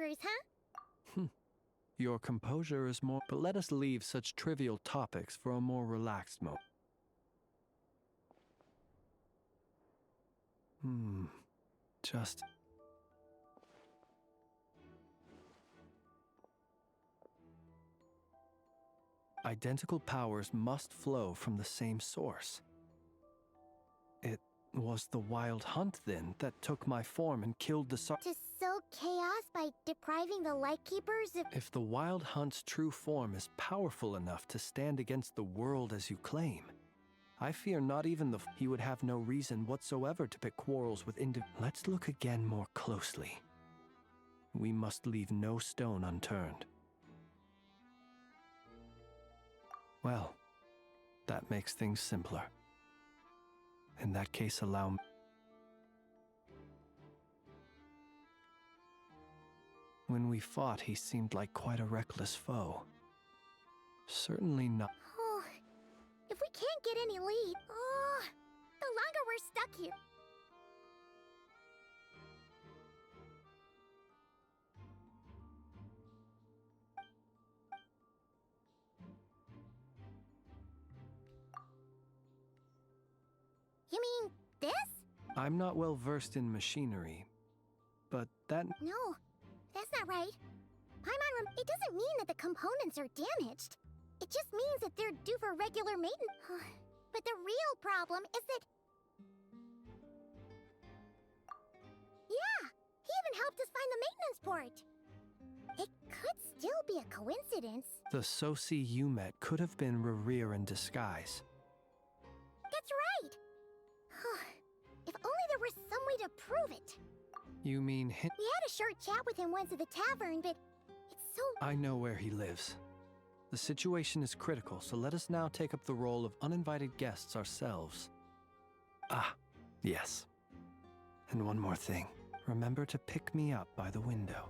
lightkeepers, huh? Your composure is more... But let us leave such trivial topics for a more relaxed moment. Just... Identical powers must flow from the same source. It was the wild hunt, then, that took my form and killed the To sow chaos by depriving the lightkeepers of... If the wild hunt's true form is powerful enough to stand against the world as you claim, I fear not even he would have no reason whatsoever to pick quarrels with Let's look again more closely. We must leave no stone unturned. Well, that makes things simpler. In that case, allow me. When we fought, he seemed like quite a reckless foe. Certainly not. Oh, if we can't get any lead, the longer we're stuck here. You mean this? I'm not well versed in machinery, but that... No, that's not right. Paimon, it doesn't mean that the components are damaged. It just means that they're due for regular maintenance. But the real problem is that... Yeah, he even helped us find the maintenance port. It could still be a coincidence. The Soci you met could have been Rerir in disguise. That's right. If only there was some way to prove it. You mean We had a short chat with him once at the tavern, but it's so... I know where he lives. The situation is critical, so let us now take up the role of uninvited guests ourselves. Ah, yes. And one more thing. Remember to pick me up by the window.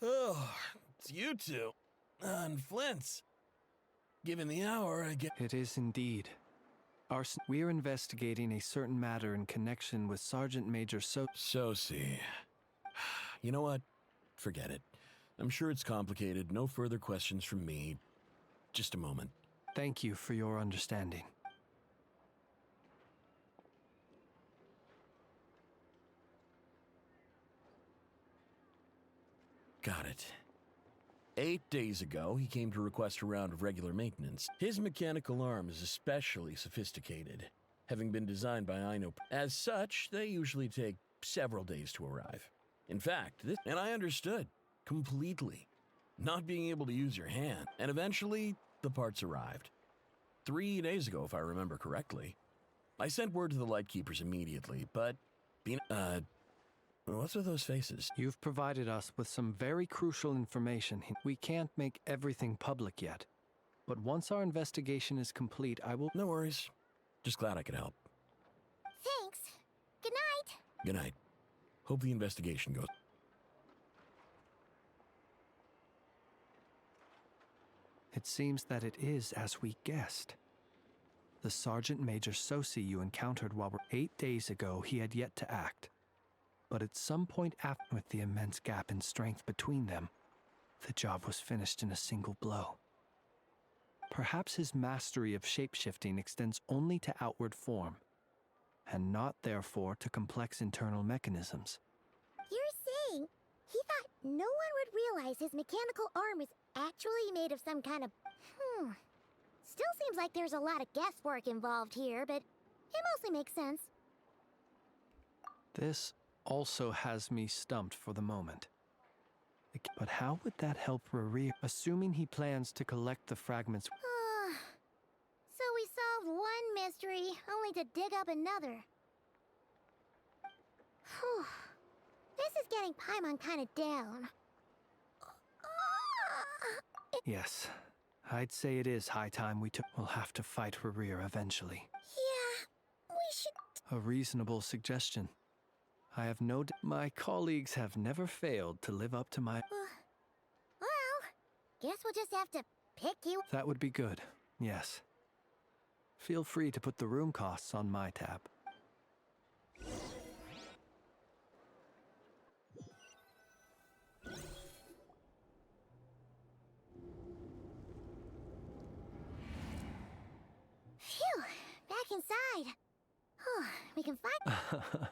Oh, it's you two. And Flins. Given the hour, I get... It is indeed. We are investigating a certain matter in connection with Sergeant Major Soci. You know what? Forget it. I'm sure it's complicated. No further questions from me. Just a moment. Thank you for your understanding. Got it. 8 days ago, he came to request a round of regular maintenance. His mechanical arm is especially sophisticated, having been designed by Aino. As such, they usually take several days to arrive. In fact, and I understood completely. Not being able to use your hand, and eventually, the parts arrived. 3 days ago, if I remember correctly. I sent word to the Lightkeepers immediately, but... What's with those faces? You've provided us with some very crucial information. We can't make everything public yet. But once our investigation is complete, I will... No worries. Just glad I could help. Thanks. Good night. Good night. Hope the investigation goes... It seems that it is as we guessed. The Sergeant Major Soci you encountered while 8 days ago, he had yet to act. But at some point after, with the immense gap in strength between them, the job was finished in a single blow. Perhaps his mastery of shapeshifting extends only to outward form, and not therefore to complex internal mechanisms. You're saying he thought no one would realize his mechanical arm is actually made of some kind of... Still seems like there's a lot of guesswork involved here, but it mostly makes sense. This also has me stumped for the moment. But how would that help Rarir, assuming he plans to collect the fragments? So we solved one mystery, only to dig up another. Whew. This is getting Paimon kind of down. Yes, I'd say it is high time we'll have to fight Rarir eventually. Yeah, we should... A reasonable suggestion. I have no my colleagues have never failed to live up to my... Well, guess we'll just have to pick you... That would be good, yes. Feel free to put the room costs on my tab. Phew, back inside. We can find...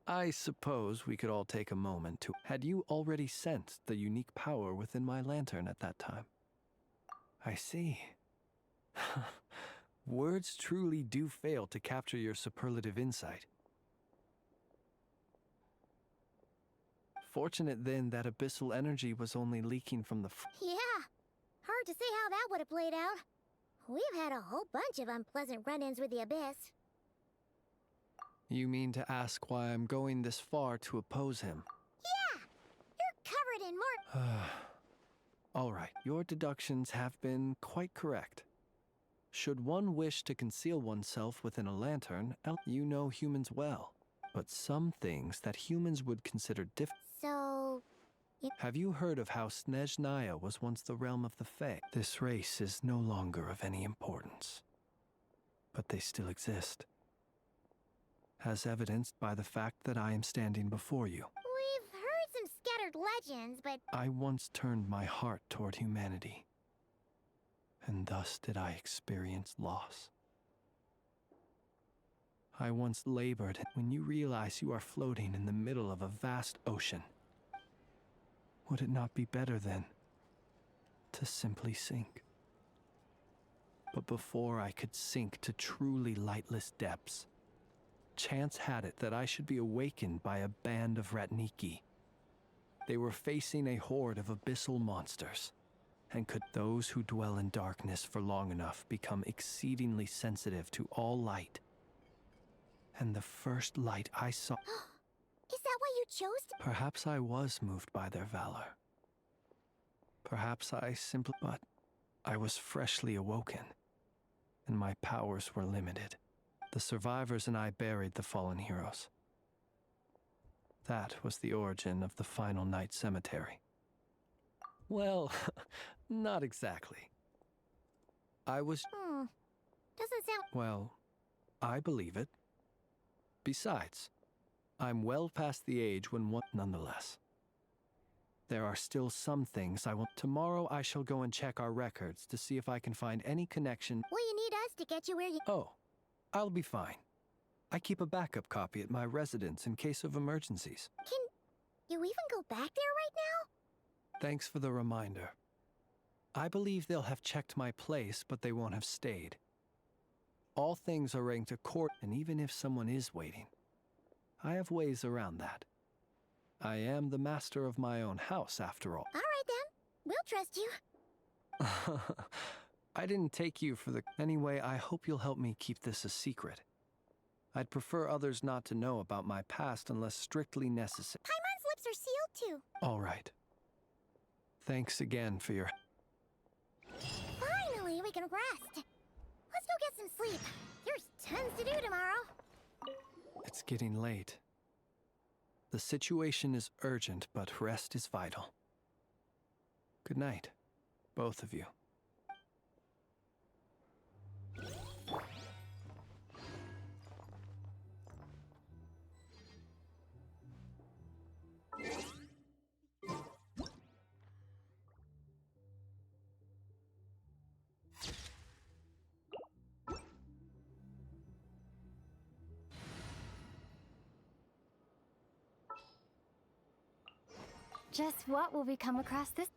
I suppose we could all take a moment to... Had you already sensed the unique power within my lantern at that time? I see. Words truly do fail to capture your superlative insight. Fortunate then that abyssal energy was only leaking from the... Yeah, hard to say how that would have played out. We've had a whole bunch of unpleasant run-ins with the Abyss. You mean to ask why I'm going this far to oppose him? Yeah! You're covered in more... All right, your deductions have been quite correct. Should one wish to conceal oneself within a lantern, you know humans well. But some things that humans would consider difficult... So... Have you heard of how Snezhnaya was once the realm of the Fae? This race is no longer of any importance. But they still exist. As evidenced by the fact that I am standing before you. We've heard some scattered legends, but... I once turned my heart toward humanity. And thus did I experience loss. I once labored when you realize you are floating in the middle of a vast ocean. Would it not be better then to simply sink? But before I could sink to truly lightless depths, chance had it that I should be awakened by a band of Ratniki. They were facing a horde of abyssal monsters, and could those who dwell in darkness for long enough become exceedingly sensitive to all light. And the first light I saw... Is that why you chose to... Perhaps I was moved by their valor. Perhaps I simply... But I was freshly awoken, and my powers were limited. The survivors and I buried the fallen heroes. That was the origin of the Final Night Cemetery. Well, not exactly. I was... Doesn't sound... Well, I believe it. Besides, I'm well past the age when one... Nonetheless, there are still some things I want... Tomorrow I shall go and check our records to see if I can find any connection... Will you need us to get you where you... Oh, I'll be fine. I keep a backup copy at my residence in case of emergencies. Can you even go back there right now? Thanks for the reminder. I believe they'll have checked my place, but they won't have stayed. All things are ranked according, and even if someone is waiting, I have ways around that. I am the master of my own house, after all. All right, then. We'll trust you. I didn't take you for the... Anyway, I hope you'll help me keep this a secret. I'd prefer others not to know about my past unless strictly necessary. Paimon's lips are sealed, too. All right. Thanks again for your... Finally, we can rest. Let's go get some sleep. There's tons to do tomorrow. It's getting late. The situation is urgent, but rest is vital. Good night, both of you. Just what will we come across this?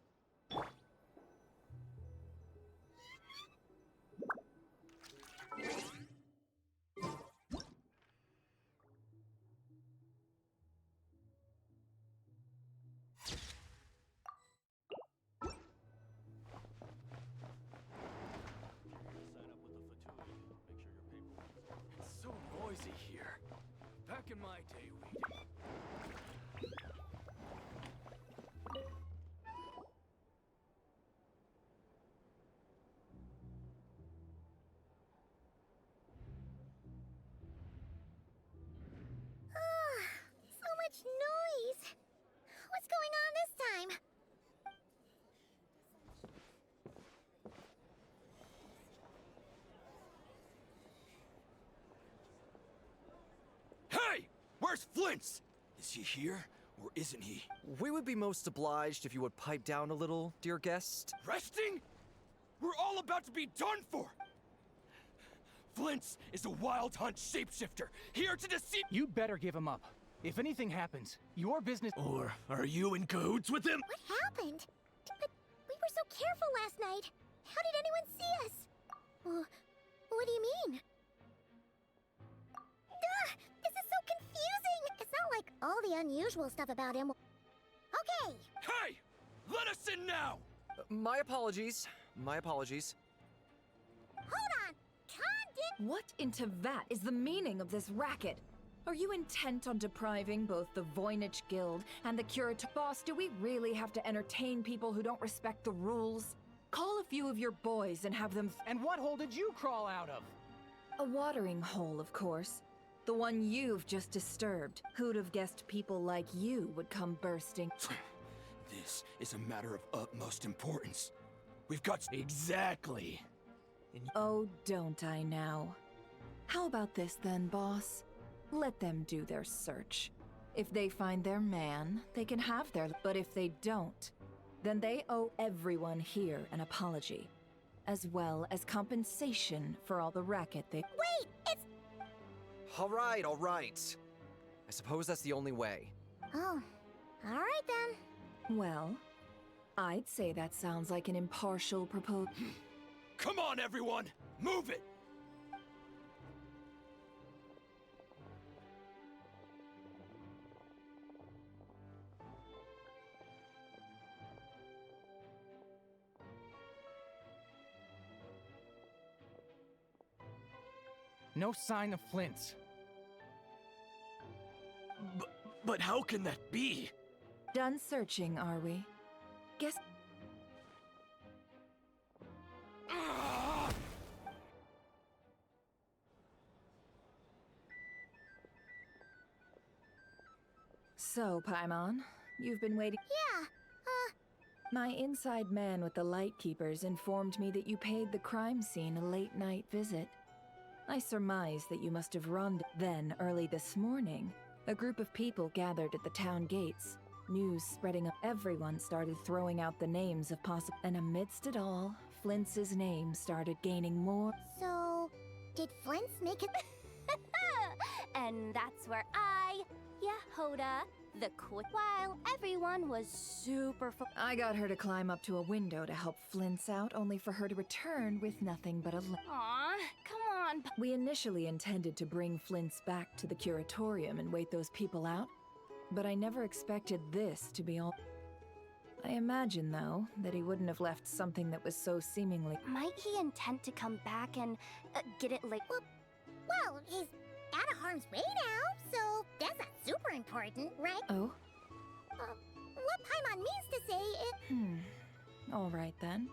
It's so noisy here. Back in my day, So much noise. What's going on this time? Hey! Where's Flins? Is he here, or isn't he? We would be most obliged if you would pipe down a little, dear guest. Resting? We're all about to be done for! Flins is a wild hunt shapeshifter, here to deceive— You better give him up. If anything happens, your business— Or are you in cahoots with him? What happened? But we were so careful last night. How did anyone see us? What do you mean? Duh! This is so confusing! It's not like all the unusual stuff about him. Okay! Hey! Let us in now! My apologies. My apologies. Hold on! Khan What in Tevat is the meaning of this racket? Are you intent on depriving both the Voynich Guild and the Curator? Boss, do we really have to entertain people who don't respect the rules? Call a few of your boys and have them— And what hole did you crawl out of? A watering hole, of course. The one you've just disturbed. Who'd have guessed people like you would come bursting? This is a matter of utmost importance. We've got— Exactly! Oh, don't I now? How about this then, boss? Let them do their search. If they find their man, they can have their— But if they don't, then they owe everyone here an apology, as well as compensation for all the racket they— Wait! It's— All right, all right. I suppose that's the only way. Oh. Alright then. Well, I'd say that sounds like an impartial proposal. Come on, everyone! Move it! No sign of Flint's. But how can that be? Done searching, are we? Guess— Ah! So, Paimon, you've been waiting— Yeah. My inside man with the Lightkeepers informed me that you paid the crime scene a late-night visit. I surmise that you must have run. Then, early this morning, a group of people gathered at the town gates. News spreading up. Everyone started throwing out the names of possible— And amidst it all, Flints's name started gaining more— So, did Flint's make it? And that's where I, Yehoda, the quick— While everyone was super I got her to climb up to a window to help Flint's out, only for her to return with nothing but a— Aw, come on. We initially intended to bring Flint's back to the Curatorium and wait those people out, but I never expected this to be all— I imagine, though, that he wouldn't have left something that was so seemingly— Might he intend to come back and get it late? Well, he's out of harm's way now, so that's not super important, right? Oh? What Paimon means to say is— All right, then.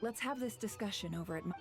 Let's have this discussion over at my—